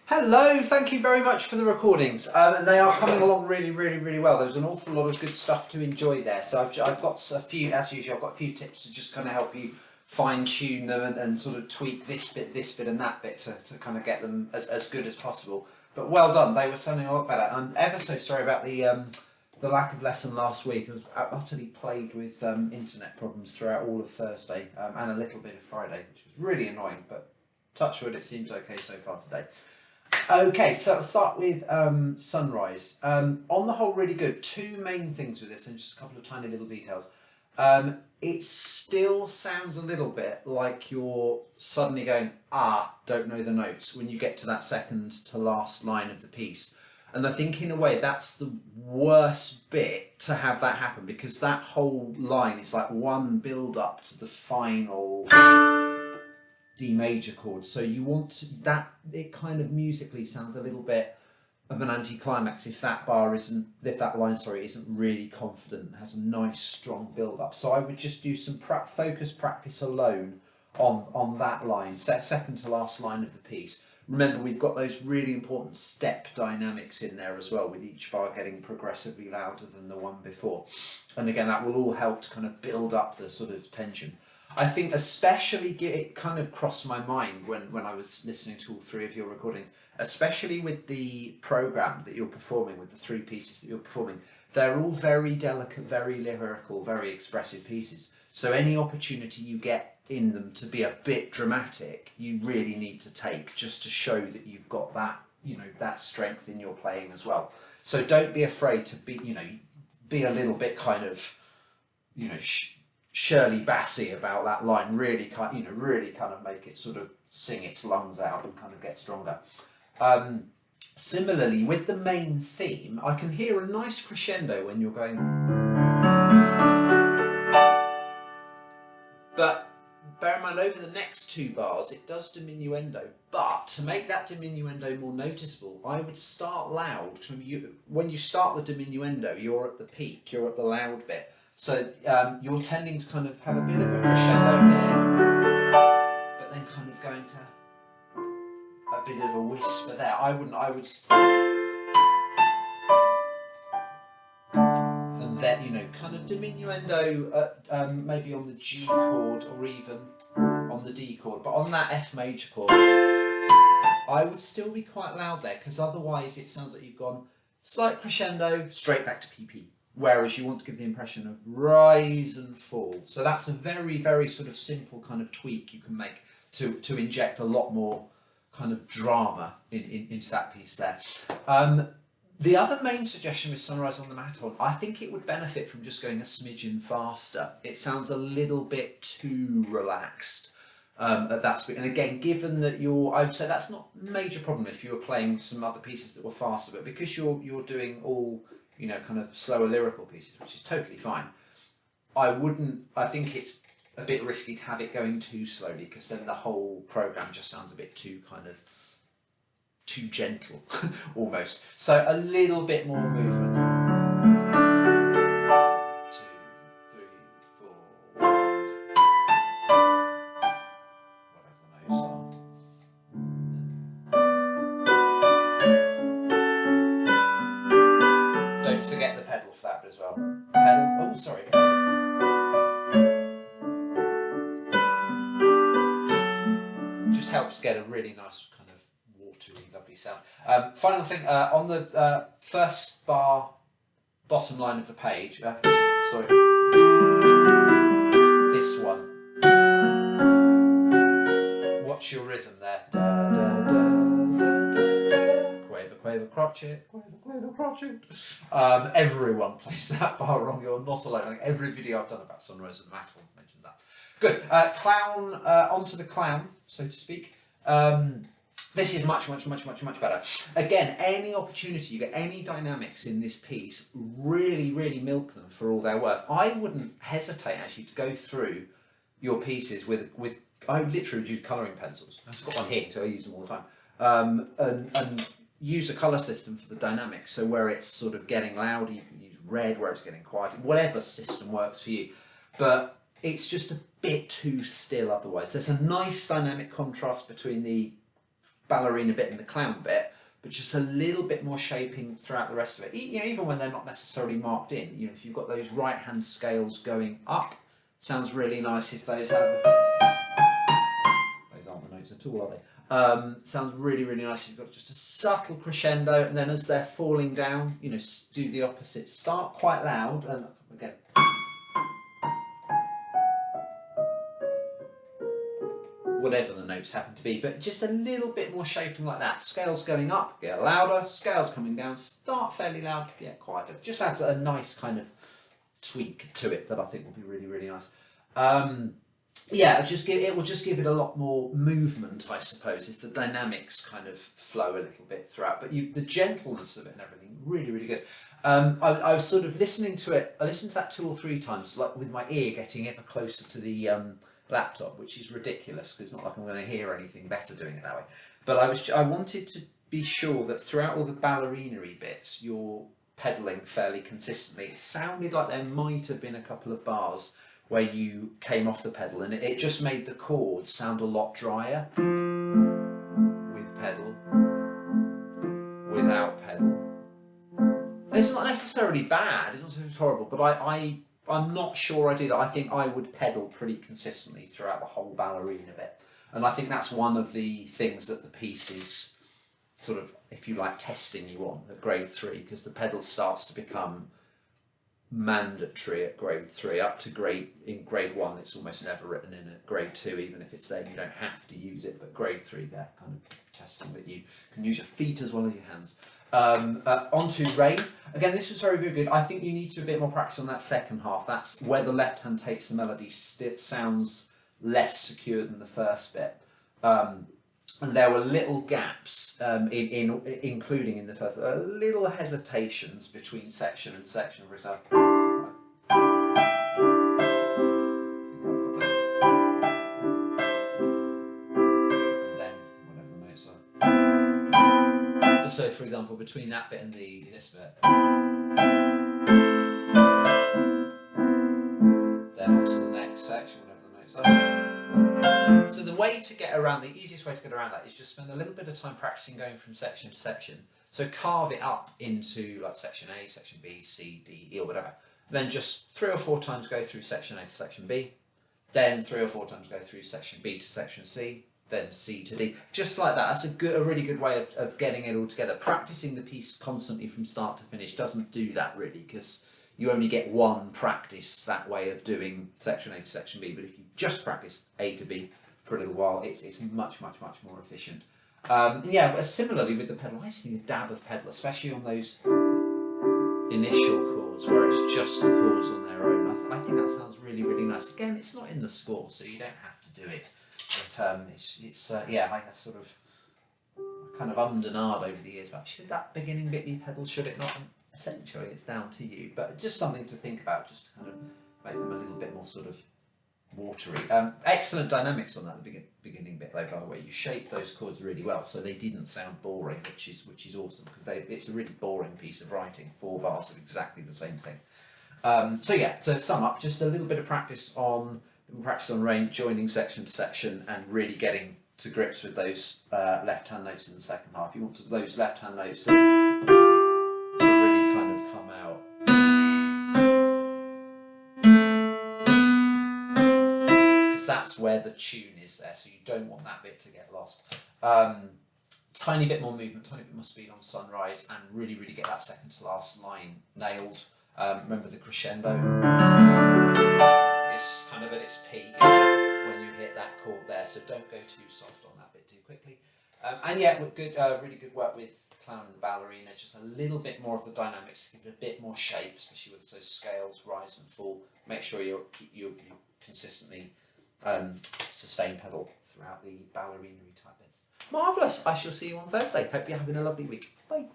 Hello, thank you very much for the recordings. And they are coming along really well. There's an awful lot of good stuff to enjoy there. So I've got a few, as usual, I've got a few tips to just kind of help you fine tune them and sort of tweak this bit and that bit to kind of get them as good as possible. But well done, they were sounding a lot better. I'm ever so sorry about the lack of lesson last week. I was utterly plagued with internet problems throughout all of Thursday and a little bit of Friday, which was really annoying, but touch wood, it seems okay so far today. Okay, so I'll start with Sunrise. On the whole, really good. Two main things with this and just a couple of tiny little details. It still sounds a little bit like you're suddenly going, don't know the notes when you get to that second to last line of the piece. And I think in a way that's the worst bit to have that happen, because that whole line is like one build up to the final D major chord. So you want that, it kind of musically sounds a little bit of an anticlimax if that line isn't really confident, has a nice strong build up. So I would just do some focus practice alone on that line, second to last line of the piece. Remember, we've got those really important step dynamics in there as well, with each bar getting progressively louder than the one before. And again, that will all help to kind of build up the sort of tension. I think especially it kind of crossed my mind when I was listening to all three of your recordings, especially with the program that you're performing, with the three pieces that you're performing. They're all very delicate, very lyrical, very expressive pieces. So any opportunity you get in them to be a bit dramatic, you really need to take, just to show that you've got that, that strength in your playing as well. So don't be afraid to be a little bit kind of, Shirley Bassey about that line. Really kind of make it sort of sing its lungs out and kind of get stronger. Similarly, with the main theme, I can hear a nice crescendo when you're going. But bear in mind, over the next two bars, it does diminuendo. But to make that diminuendo more noticeable, I would start loud. When you start the diminuendo, you're at the peak, you're at the loud bit. So you're tending to kind of have a bit of a crescendo here, but then kind of going to a bit of a whisper there. And then, kind of diminuendo maybe on the G chord or even on the D chord, but on that F major chord, I would still be quite loud there, because otherwise it sounds like you've gone slight crescendo, straight back to PP. Whereas you want to give the impression of rise and fall. So that's a very sort of simple kind of tweak you can make to inject a lot more kind of drama into that piece there. The other main suggestion with Sunrise on the Matterhorn, I think it would benefit from just going a smidgen faster. It sounds a little bit too relaxed at that speed. And again, given that I would say that's not a major problem if you were playing some other pieces that were faster, but because you're doing all kind of slower lyrical pieces, which is totally fine. I think it's a bit risky to have it going too slowly, because then the whole program just sounds a bit too too gentle, almost. So a little bit more movement. 2, 3, 4. Whatever the notes are. Don't forget the pedal for that bit as well. Pedal. Oh, sorry. Just helps get a really nice kind of watery, lovely sound. Final thing, on the first bar, bottom line of the page. Sorry. This one. What's your rhythm there? Da, da, da, da, da, da. Quaver, quaver, crotchet. Quaver, quaver, crotchet. Everyone plays that bar wrong. You're not alone. Like every video I've done about Sunrise and Matterhorn mentions that. Good. Clown, onto the clown, so to speak. This is much better. Again, any opportunity you get, any dynamics in this piece, really milk them for all they're worth. I wouldn't hesitate actually to go through your pieces with I literally use colouring pencils. I've got one here, so I use them all the time. And use a colour system for the dynamics. So where it's sort of getting louder, you can use red. Where it's getting quieter, whatever system works for you. But it's just a bit too still otherwise. There's a nice dynamic contrast between the ballerina bit and the clown bit, but just a little bit more shaping throughout the rest of it. You know, even when they're not necessarily marked in, you know, if you've got those right hand scales going up, sounds really nice if those have, those aren't the notes at all, are they? Sounds really, really nice. You've got just a subtle crescendo, and then as they're falling down, you know, do the opposite. Start quite loud, and again, whatever the notes happen to be, but just a little bit more shaping like that. Scales going up, get louder. Scales coming down, start fairly loud, get quieter. Just adds a nice kind of tweak to it that I think will be really, really nice. Yeah, it will just give it a lot more movement, I suppose, if the dynamics kind of flow a little bit throughout. But the gentleness of it and everything, really, really good. I was sort of listening to it. I listened to that 2 or 3 times, like with my ear getting ever closer to the laptop, which is ridiculous because it's not like I'm going to hear anything better doing it that way. But I wanted to be sure that throughout all the ballerina-y bits, you're pedalling fairly consistently. It sounded like there might have been a couple of bars where you came off the pedal, and it just made the chords sound a lot drier with pedal, without pedal. And it's not necessarily bad, it's not horrible, but I'm not sure I do that. I think I would pedal pretty consistently throughout the whole ballerina bit. And I think that's one of the things that the piece is sort of, if you like, testing you on at grade 3, because the pedal starts to become mandatory at grade 3. Up to in grade 1 it's almost never written in. At grade 2, even if it's there, you don't have to use it, but grade 3 they're kind of testing that you can use your feet as well as your hands. Onto Rain. Again, this was very, very good. I think you need to do a bit more practice on that second half. That's where the left hand takes the melody. It sounds less secure than the first bit. And there were little gaps, including in the first, little hesitations between section and section. For example, and then whatever the notes are. So, for example, between that bit and this bit, then on to the next section, whatever the notes are. So the way to get around, the easiest way to get around that is just spend a little bit of time practicing going from section to section. So carve it up into like section A, section B, C, D, E, or whatever. Then just 3 or 4 times go through section A to section B. Then 3 or 4 times go through section B to section C. Then C to D. Just like that. That's a really good way of getting it all together. Practicing the piece constantly from start to finish doesn't do that really, because you only get one practice that way of doing section A to section B. But if you just practice A to B for a little while, it's much, much, much more efficient. Yeah, similarly with the pedal, I just think a dab of pedal, especially on those initial chords where it's just the chords on their own. I think that sounds really, really nice. Again, it's not in the score, so you don't have to do it. But yeah, I sort of kind of ummed and ahed over the years about, should that beginning bit be pedal, should it not? And essentially, it's down to you, but just something to think about, just to kind of make them a little bit more sort of watery. Excellent dynamics on that beginning bit though, by the way. You shaped those chords really well, so they didn't sound boring, which is awesome, because it's a really boring piece of writing, 4 bars of exactly the same thing. So yeah, to sum up, just a little bit of practice on Rain, joining section to section, and really getting to grips with those left-hand notes in the second half. You want those left-hand notes to really kind of come out. Because that's where the tune is there, so you don't want that bit to get lost. Tiny bit more movement, tiny bit more speed on Sunrise, and really, really get that second to last line nailed. Remember the crescendo is kind of at its peak when you hit that chord there, so don't go too soft on that bit too quickly. And yeah, good, really good work with the clown and the ballerina, just a little bit more of the dynamics to give it a bit more shape, especially with those scales, rise and fall. Make sure you consistently sustain pedal throughout the ballerina type bits. Marvellous! I shall see you on Thursday. Hope you're having a lovely week. Bye.